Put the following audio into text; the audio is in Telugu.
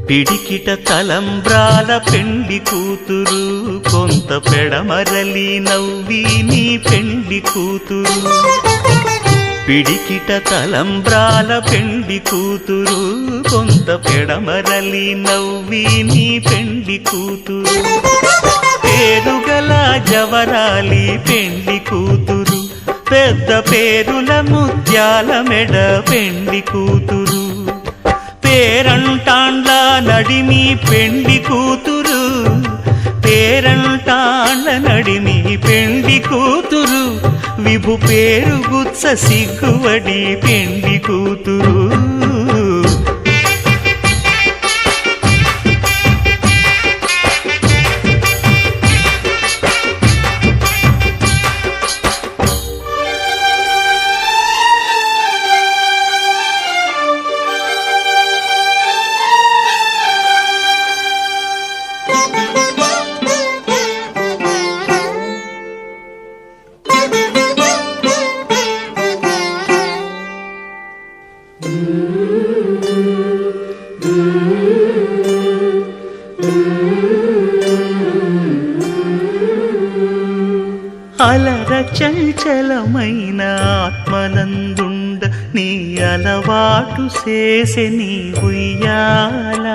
పిడికిట తలంబ్రాల పెండి కూతురు కొంత పెడమరలి నవ్వి నీ పెండి కూతురు పిడికిట తలంబ్రాల పెండి కూతురు కొంత పెడమరలి నవ్వి నీ పెండి కూతురు పేరుగల జవరాలి పెండి కూతురు పెద్ద పేరుల ముత్యాల మెడ పెండి కూతురు పేరంటాండ్ల నడిమి పెండి కూతురు పేరంటాండ్ల నడిమి పెండి కూతురు విభు పేరు గుత్స సిగ్గువడి పెండి కూతురు అలర చంచలమైన ఆత్మనందుండ నీ అలవాటు చేసే నీ ఉయ్యాల